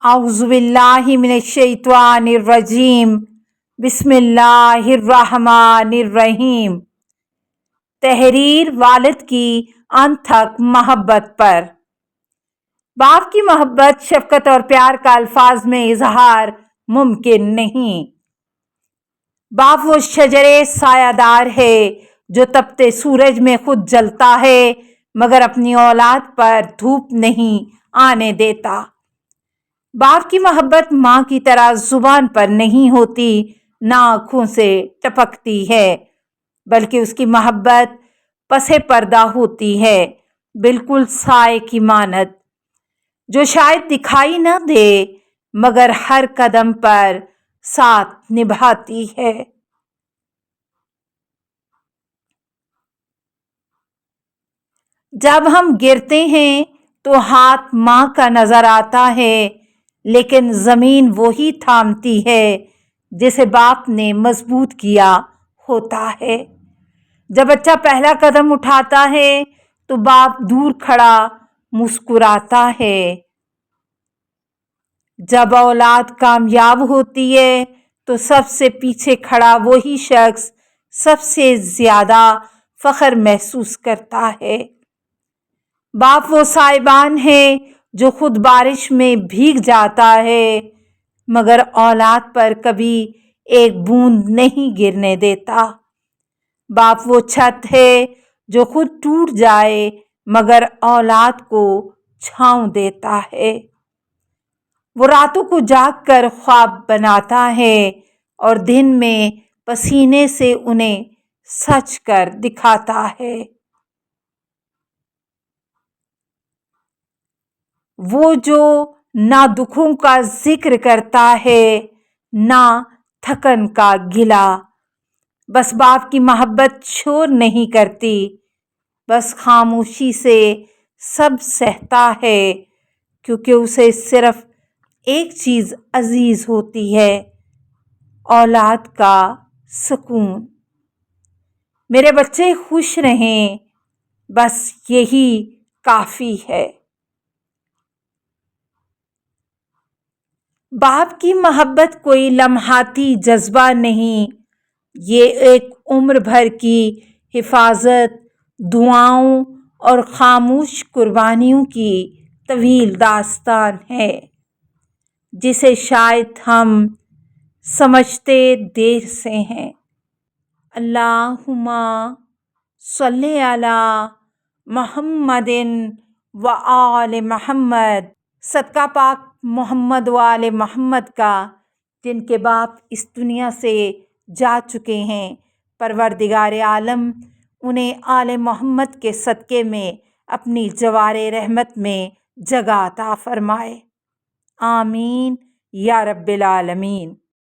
औज़ुबिल्लाहि मिनश्शैतानिर्रजीम बिस्मिल्लाहिर्रहमानिर्रहीम। तहरीर वालिद की अनथक मोहब्बत पर। बाप की मोहब्बत, शफकत और प्यार का अल्फाज में इजहार मुमकिन नहीं। बाप वो शजरे सायादार है जो तपते सूरज में खुद जलता है मगर अपनी औलाद पर धूप नहीं आने देता। बाप की मोहब्बत माँ की तरह जुबान पर नहीं होती, ना आँखों से टपकती है, बल्कि उसकी मोहब्बत पसे पर्दा होती है, बिल्कुल साए की मानद, जो शायद दिखाई न दे मगर हर कदम पर साथ निभाती है। जब हम गिरते हैं तो हाथ माँ का नजर आता है, लेकिन जमीन वही थामती है जिसे बाप ने मजबूत किया होता है। जब बच्चा पहला कदम उठाता है तो बाप दूर खड़ा मुस्कुराता है। जब औलाद कामयाब होती है तो सबसे पीछे खड़ा वही शख्स सबसे ज्यादा फख्र महसूस करता है। बाप वो साइबान है जो खुद बारिश में भीग जाता है मगर औलाद पर कभी एक बूंद नहीं गिरने देता। बाप वो छत है जो खुद टूट जाए मगर औलाद को छांव देता है। वो रातों को जाग कर ख्वाब बनाता है और दिन में पसीने से उन्हें सच कर दिखाता है। वो जो ना दुखों का जिक्र करता है ना थकन का गिला, बस बाप की मोहब्बत शोर नहीं करती, बस खामोशी से सब सहता है, क्योंकि उसे सिर्फ एक चीज अजीज होती है, औलाद का सुकून। मेरे बच्चे खुश रहें, बस यही काफी है। बाप की मोहब्बत कोई लम्हाती जज्बा नहीं, ये एक उम्र भर की हिफाजत, दुआओं और खामोश कुर्बानियों की तवील दास्तान है, जिसे शायद हम समझते देर से हैं। अल्लाहुम्मा सल्ले अला मुहम्मदिन व आले मोहम्मद। सदका पाक मोहम्मद व आले मोहम्मद का, जिनके बाप इस दुनिया से जा चुके हैं। परवरदिगार आलम उन्हें आले मोहम्मद के सदक़े में अपनी जवारे रहमत में जगह अता फरमाए। आमीन या रब्बिल आलमीन।